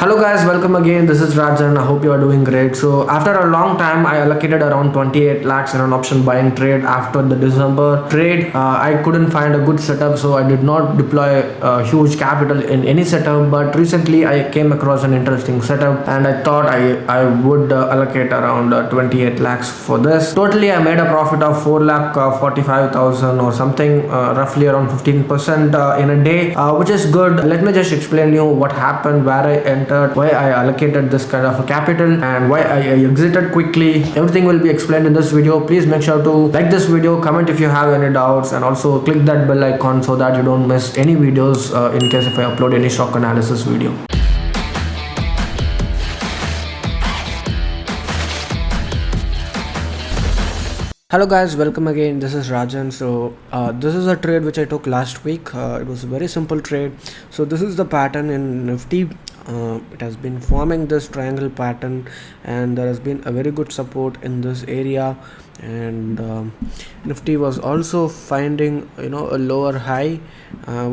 Hello guys, welcome again. This is Rajan. I hope you are doing great. So after a long time, I allocated around 28 lakhs in an option buying trade after the December trade. I couldn't find a good setup, so I did not deploy huge capital in any setup. But recently, I came across an interesting setup, and I thought I would allocate around 28 lakhs for this. Totally, I made a profit of 4 lakh 45,000 or something, roughly around 15% in a day, which is good. Let me just explain you what happened, where I entered, why I allocated this kind of a capital, and why I exited quickly. Everything will be explained in this video. Please make sure to like this video, comment if you have any doubts, and also click that bell icon so that you don't miss any videos in case if I upload any stock analysis video. Hello guys, welcome again. This is Rajan. So this is a trade which I took last week. It was a very simple trade. So this is the pattern in Nifty. It has been forming this triangle pattern, and there has been a very good support in this area, and Nifty was also finding a lower high,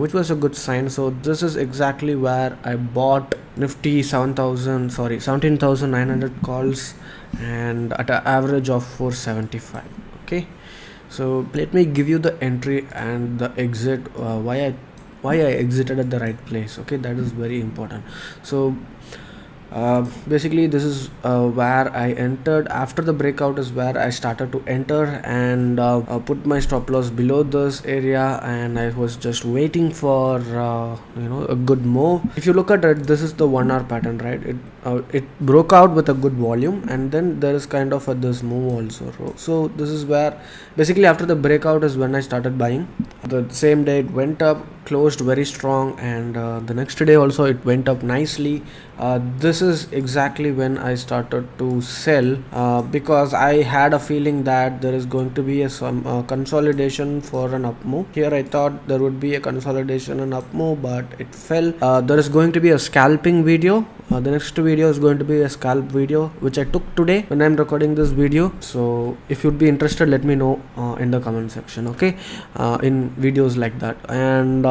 which was a good sign. So this is exactly where I bought Nifty 17,900 calls, and at an average of 475. Okay, so let me give you the entry and the exit, why I exited at the right place. Okay, that is very important. So basically this is where I entered. After the breakout is where I started to enter, and put my stop loss below this area, and I was just waiting for a good move. If you look at it, this is the 1 hour pattern, right? It broke out with a good volume, and then there is kind of this move also. So this is where basically after the breakout is when I started buying. The same day it went up, closed very strong, and the next day also it went up nicely. This is exactly when I started to sell, because I had a feeling that there is going to be some consolidation for an up move. Here I thought there would be a consolidation and up move, but it fell. There is going to be a scalping video. The next video is going to be a scalp video, which I took today when I'm recording this video. So if you'd be interested, let me know in the comment section, okay, in videos like that. And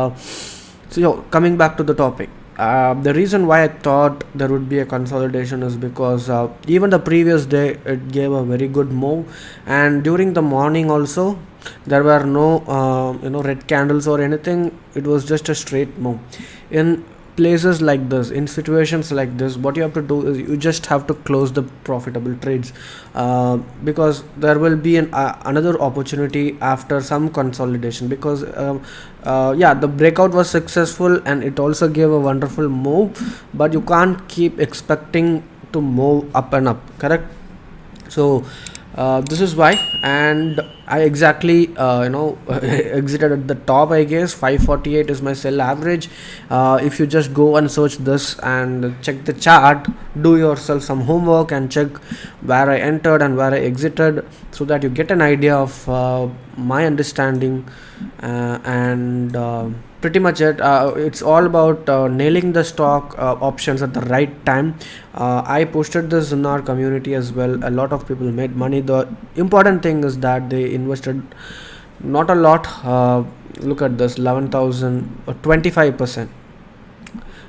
so coming back to the topic, the reason why I thought there would be a consolidation is because even the previous day it gave a very good move, and during the morning also there were no red candles or anything. It was just a straight move. In places like this, in situations like this, what you have to do is you just have to close the profitable trades, because there will be another opportunity after some consolidation, because the breakout was successful and it also gave a wonderful move, but you can't keep expecting to move up and up, correct? So this is why, and I exactly exited at the top. I guess 548 is my sell average. If you just go and search this and check the chart, do yourself some homework and check where I entered and where I exited, so that you get an idea of my understanding, and pretty much it. It's all about nailing the stock options at the right time. I posted this in our community as well. A lot of people made money. The important thing is that they invested not a lot. Look at this, 11,000 or 25%,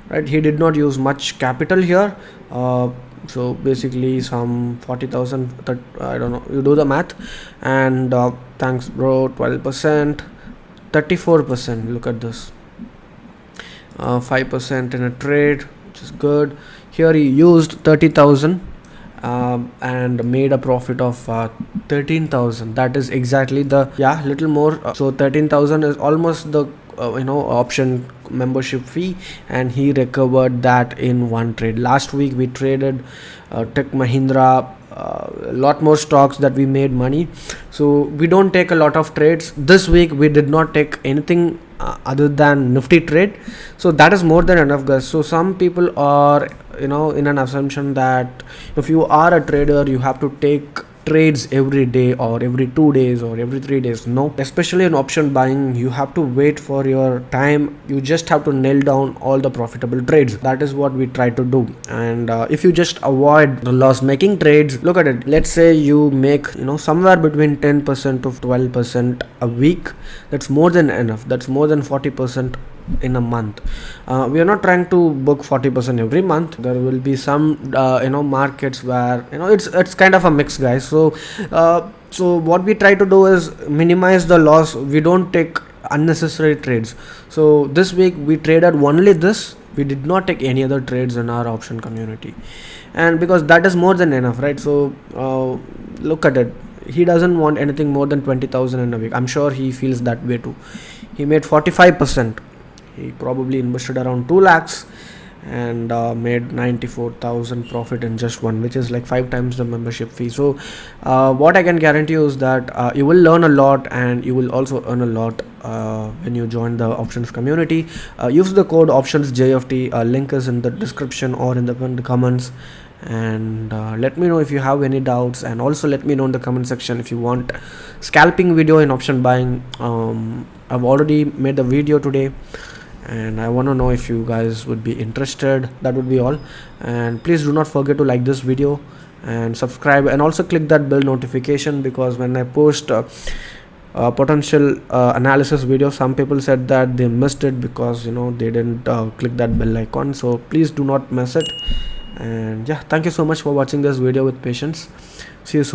right? He did not use much capital here. So basically some 40,000, I don't know, you do the math. And thanks bro, 12%, 34%. Look at this, 5% in a trade, which is good. Here he used 30,000 and made a profit of 13,000. That is exactly the little more. So 13,000 is almost the option membership fee, and he recovered that in one trade. Last week we traded Tech Mahindra, a lot more stocks that we made money. So we don't take a lot of trades. This week we did not take anything other than Nifty trade, so that is more than enough, guys. So some people are in an assumption that if you are a trader you have to take trades every day or every 2 days or every 3 days. No, especially in option buying, you have to wait for your time. You just have to nail down all the profitable trades. That is what we try to do. And if you just avoid the loss making trades, look at it, let's say you make somewhere between 10% to 12% a week. That's more than enough. That's more than 40% in a month. We are not trying to book 40% every month. There will be some markets where it's kind of a mix, guys. So what we try to do is minimize the loss. We don't take unnecessary trades. So this week we traded only this. We did not take any other trades in our option community, and because that is more than enough, right? So look at it. He doesn't want anything more than 20,000 in a week. I'm sure he feels that way too. He made 45%. He probably invested around 2 lakhs and made 94,000 profit in just one, which is like 5 times the membership fee. So what I can guarantee you is that you will learn a lot, and you will also earn a lot when you join the options community. Use the code options JFT. Link is in the description or in the comments. And let me know if you have any doubts, and also let me know in the comment section if you want scalping video in option buying. I've already made the video today, and I want to know if you guys would be interested. That would be all, and please do not forget to like this video and subscribe, and also click that bell notification, because when I post potential analysis video, some people said that they missed it because they didn't click that bell icon. So please do not miss it. And yeah, thank you so much for watching this video with patience. See you soon.